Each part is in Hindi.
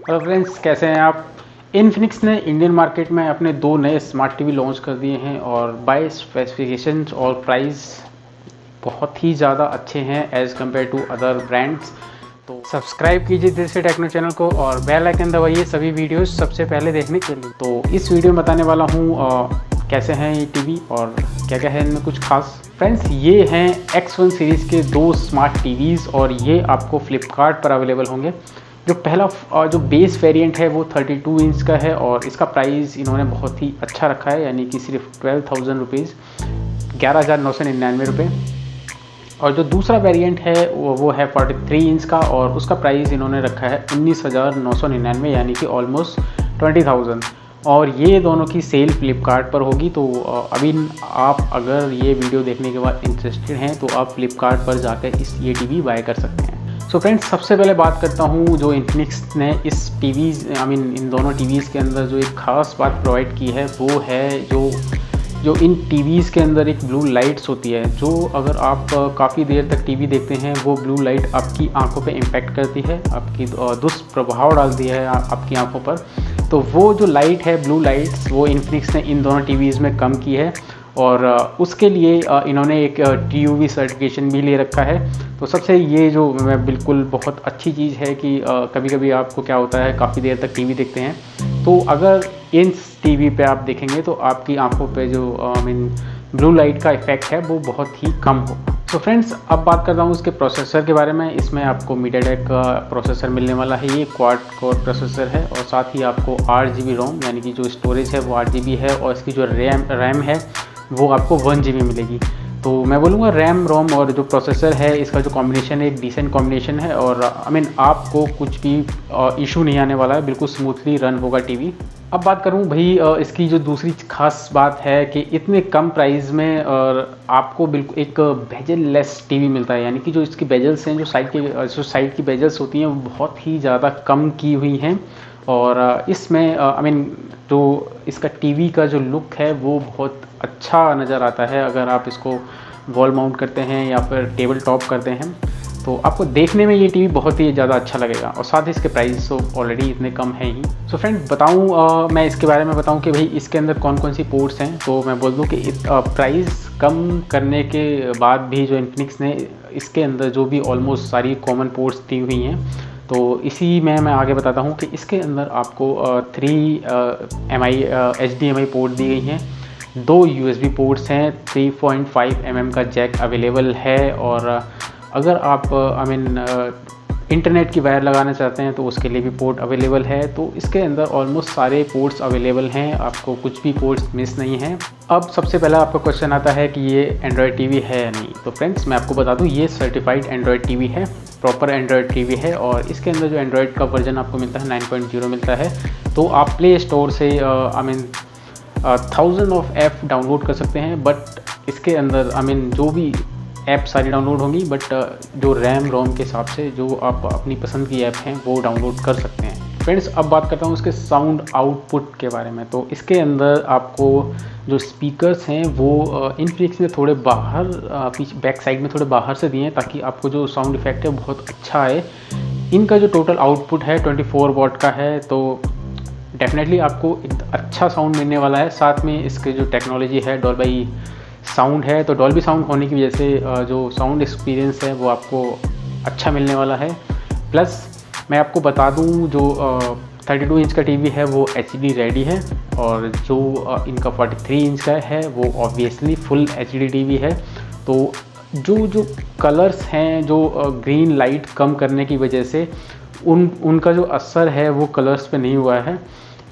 हेलो फ्रेंड्स, कैसे हैं आप। इन्फिनिक्स ने इंडियन मार्केट में अपने दो नए स्मार्ट टीवी लॉन्च कर दिए हैं और बाय स्पेसिफिकेशंस और प्राइस बहुत ही ज़्यादा अच्छे हैं as compare to other brands. तो सब्सक्राइब कीजिए दिल से टेक्नो चैनल को और बेल आइकन दबाइए सभी वीडियोस सबसे पहले देखने के लिए। तो इस वीडियो में बताने वाला हूँ कैसे हैं ये टीवी और क्या क्या है इनमें कुछ खास। फ्रेंड्स, ये हैं X1 सीरीज़ के दो स्मार्ट टीवीज़ और ये आपको फ्लिपकार्ट पर अवेलेबल होंगे। जो पहला जो बेस वेरिएंट है वो 32 इंच का है और इसका प्राइस इन्होंने बहुत ही अच्छा रखा है, यानी कि सिर्फ 12,000 रुपीज़, 11,999 रुपये। और जो दूसरा वेरिएंट है वो है 43 इंच का और उसका प्राइस इन्होंने रखा है 19,999, यानी कि ऑलमोस्ट 20,000। और ये दोनों की सेल फ्लिपकार्ट पर होगी। तो अभी आप अगर ये वीडियो देखने के बाद इंटरेस्टेड हैं तो आप फ्लिपकार्ट पर जाकर ये टीवी बाय कर सकते हैं। सो फ्रेंड्स, सबसे पहले बात करता हूँ जो इन्फिनिक्स ने इस इन दोनों टीवीज़ के अंदर जो एक ख़ास बात प्रोवाइड की है वो है जो इन टीवीज़ के अंदर एक ब्लू लाइट्स होती है। जो अगर आप काफ़ी देर तक टीवी देखते हैं वो ब्लू लाइट आपकी आंखों पे इम्पैक्ट करती है, आपकी दुष्प्रभाव डालती है आपकी आंखों पर। तो वो जो लाइट है, ब्लू लाइट्स, वो इन्फिनिक्स ने इन दोनों टीवीज़ में कम की है और उसके लिए इन्होंने एक TUV सर्टिफिकेशन भी ले रखा है। तो सबसे ये जो बिल्कुल बहुत अच्छी चीज़ है कि कभी कभी आपको क्या होता है, काफ़ी देर तक टीवी देखते हैं, तो अगर इन टीवी पे आप देखेंगे तो आपकी आंखों पे जो ब्लू लाइट का इफेक्ट है वो बहुत ही कम हो। तो फ्रेंड्स, अब बात करता हूँ उसके प्रोसेसर के बारे में। इसमें आपको MediaTek का प्रोसेसर मिलने वाला है। ये क्वाड कोर प्रोसेसर है और साथ ही आपको 8GB रोम, यानी कि जो स्टोरेज है वो 8GB है और इसकी जो रैम है वो आपको 1GB मिलेगी। तो मैं बोलूँगा रैम रोम और जो प्रोसेसर है इसका जो कॉम्बिनेशन है एक डिसेंट कॉम्बिनेशन है और आपको कुछ भी इशू नहीं आने वाला है, बिल्कुल स्मूथली रन होगा टीवी। अब बात करूँ भाई इसकी जो दूसरी खास बात है कि इतने कम प्राइस में और आपको बिल्कुल एक बेजल लेस टीवी मिलता है, यानी कि जो इसकी बेजल्स हैं, जो साइड की बेजल्स होती हैं वो बहुत ही ज़्यादा कम की हुई हैं। और इसमें जो इसका टीवी का जो लुक है वो बहुत अच्छा नज़र आता है। अगर आप इसको वॉल माउंट करते हैं या फिर टेबल टॉप करते हैं तो आपको देखने में ये टीवी बहुत ही ज़्यादा अच्छा लगेगा और साथ ही इसके प्राइस तो ऑलरेडी इतने कम हैं ही। सो फ्रेंड, मैं इसके बारे में बताऊं कि भाई इसके अंदर कौन कौन सी पोर्ट्स हैं। तो मैं बोल दूं कि प्राइस कम करने के बाद भी जो इन्फिनिक्स ने इसके अंदर जो भी ऑलमोस्ट सारी कॉमन पोर्ट्स दी हुई हैं, तो इसी में मैं आगे बताता हूँ कि इसके अंदर आपको 3 HDMI पोर्ट दी गई हैं, 2 USB पोर्ट्स हैं, 3.5 mm का जैक अवेलेबल है और अगर आप इंटरनेट की वायर लगाना चाहते हैं तो उसके लिए भी पोर्ट अवेलेबल है। तो इसके अंदर ऑलमोस्ट सारे पोर्ट्स अवेलेबल हैं, आपको कुछ भी पोर्ट्स मिस नहीं हैं। अब सबसे पहला आपका क्वेश्चन आता है कि ये एंड्रॉयड टीवी है या नहीं। तो फ्रेंड्स, मैं आपको बता दूं ये सर्टिफाइड एंड्रॉयड टीवी है, प्रॉपर एंड्रॉयड टीवी है और इसके अंदर जो एंड्रॉयड का वर्जन आपको मिलता है 9.0 मिलता है। तो आप प्ले स्टोर से 1000 ऑफ ऐप डाउनलोड कर सकते हैं, बट इसके अंदर जो भी ऐप सारी डाउनलोड होंगी, बट जो रैम रोम के हिसाब से जो आप अपनी पसंद की ऐप हैं वो डाउनलोड कर सकते हैं। फ्रेंड्स, अब बात करता हूँ इसके साउंड आउटपुट के बारे में। तो इसके अंदर आपको जो स्पीकर्स हैं वो इन्फिनिक्स ने थोड़े बाहर पीछे बैक साइड में थोड़े बाहर से दिए हैं ताकि आपको जो साउंड इफेक्ट है बहुत अच्छा आए। इनका जो टोटल आउटपुट है 24 वॉट का है, तो डेफिनेटली आपको एक अच्छा साउंड मिलने वाला है। साथ में इसके जो टेक्नोलॉजी है डॉल्बी साउंड है, तो डॉल्बी साउंड होने की वजह से जो साउंड एक्सपीरियंस है वो आपको अच्छा मिलने वाला है। प्लस मैं आपको बता दूं जो 32 इंच का टीवी है वो HD रेडी है और जो इनका 43 इंच का है वो ऑब्वियसली फुल HD टीवी है। तो जो कलर्स हैं, जो ग्रीन लाइट कम करने की वजह से उनका जो असर है वो कलर्स पे नहीं हुआ है।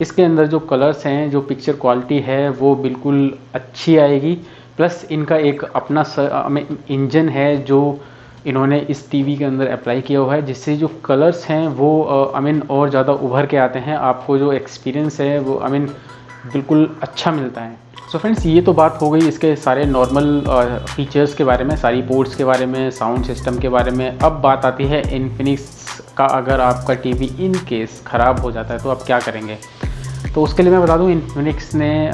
इसके अंदर जो कलर्स हैं, जो पिक्चर क्वालिटी है वो बिल्कुल अच्छी आएगी। प्लस इनका एक अपना इंजन है जो इन्होंने इस टीवी के अंदर अप्लाई किया हुआ है, जिससे जो कलर्स हैं वो और ज़्यादा उभर के आते हैं। आपको जो एक्सपीरियंस है वो बिल्कुल अच्छा मिलता है। सो फ्रेंड्स, ये तो बात हो गई इसके सारे नॉर्मल फीचर्स के बारे में, सारी पोर्ट्स के बारे में, साउंड सिस्टम के बारे में। अब बात आती है इन्फिनिक्स का, अगर आपका टीवी इन केस ख़राब हो जाता है तो आप क्या करेंगे। तो उसके लिए मैं बता दूं इन्फिनिक्स ने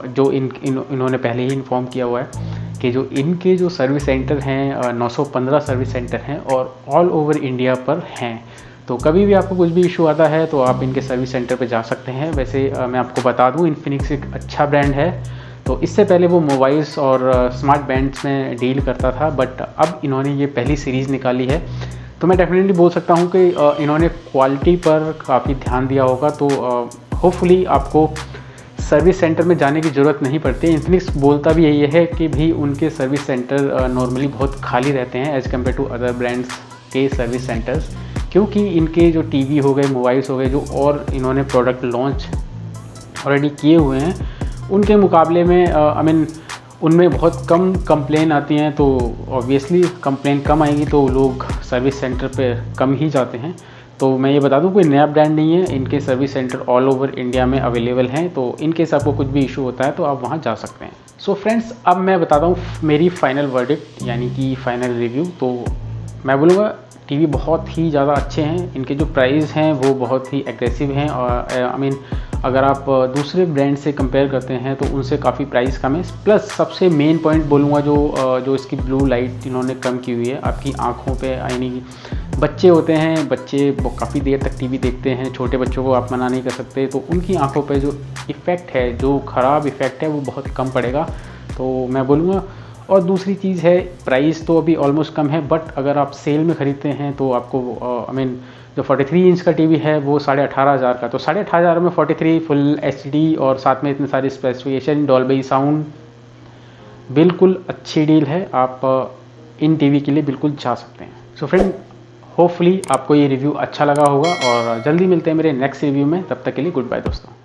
जो इन्होंने पहले ही इन्फॉर्म किया हुआ है कि जो इनके जो सर्विस सेंटर हैं 915 सर्विस सेंटर हैं और ऑल ओवर इंडिया पर हैं। तो कभी भी आपको कुछ भी इशू आता है तो आप इनके सर्विस सेंटर पे जा सकते हैं। वैसे मैं आपको बता दूं, इन्फिनिक्स एक अच्छा ब्रांड है। तो इससे पहले वो मोबाइल्स और स्मार्ट बैंड्स में डील करता था, बट अब इन्होंने ये पहली सीरीज़ निकाली है। तो मैं डेफिनेटली बोल सकता हूँ कि इन्होंने क्वालिटी पर काफ़ी ध्यान दिया होगा। तो होपफुली आपको सर्विस सेंटर में जाने की ज़रूरत नहीं पड़ती। इन्फिनिक्स बोलता भी यही है कि भी उनके सर्विस सेंटर नॉर्मली बहुत खाली रहते हैं as compare to other brands के सर्विस सेंटर्स, क्योंकि इनके जो टीवी हो गए, मोबाइल्स हो गए, जो और इन्होंने प्रोडक्ट लॉन्च ऑलरेडी किए हुए हैं, उनके मुकाबले में उनमें बहुत कम कंप्लेन आती हैं। तो ऑब्वियसली कंप्लेन कम आएंगी तो लोग सर्विस सेंटर पे कम ही जाते हैं। तो मैं ये बता दूं, कोई नया ब्रांड नहीं है, इनके service centre all over India में अवेलेबल हैं। तो इनकेस आपको कुछ भी इशू होता है तो आप वहाँ जा सकते हैं। सो फ्रेंड्स, अब मैं बताता हूँ मेरी फाइनल वर्डिक्ट यानी कि फाइनल रिव्यू। तो मैं बोलूँगा टीवी बहुत ही ज़्यादा अच्छे हैं, इनके जो प्राइस हैं वो बहुत ही एग्रेसिव हैं, और अगर आप दूसरे ब्रांड से कंपेयर करते हैं तो उनसे काफ़ी प्राइस कम है। प्लस सबसे मेन पॉइंट बोलूँगा, जो इसकी ब्लू लाइट इन्होंने कम की हुई है आपकी आँखों पे, यानी बच्चे होते हैं, बच्चे वो काफ़ी देर तक टीवी देखते हैं, छोटे बच्चों को आप मना नहीं कर सकते, तो उनकी आँखों पे जो इफ़ेक्ट है, जो ख़राब इफ़ेक्ट है वो बहुत कम पड़ेगा, तो मैं बोलूँगा। और दूसरी चीज़ है, प्राइस तो अभी ऑलमोस्ट कम है, बट अगर आप सेल में ख़रीदते हैं तो आपको जो 43 इंच का टीवी है वो 18,500 का, तो 18,500 में 43 फुल एचडी और साथ में इतने सारे स्पेसिफिकेशन, डॉल्बी साउंड, बिल्कुल अच्छी डील है। आप इन टीवी के लिए बिल्कुल जा सकते हैं। सो फ्रेंड, होपफुली आपको ये रिव्यू अच्छा लगा होगा और जल्दी मिलते हैं मेरे नेक्स्ट रिव्यू में। तब तक के लिए गुड बाय दोस्तों।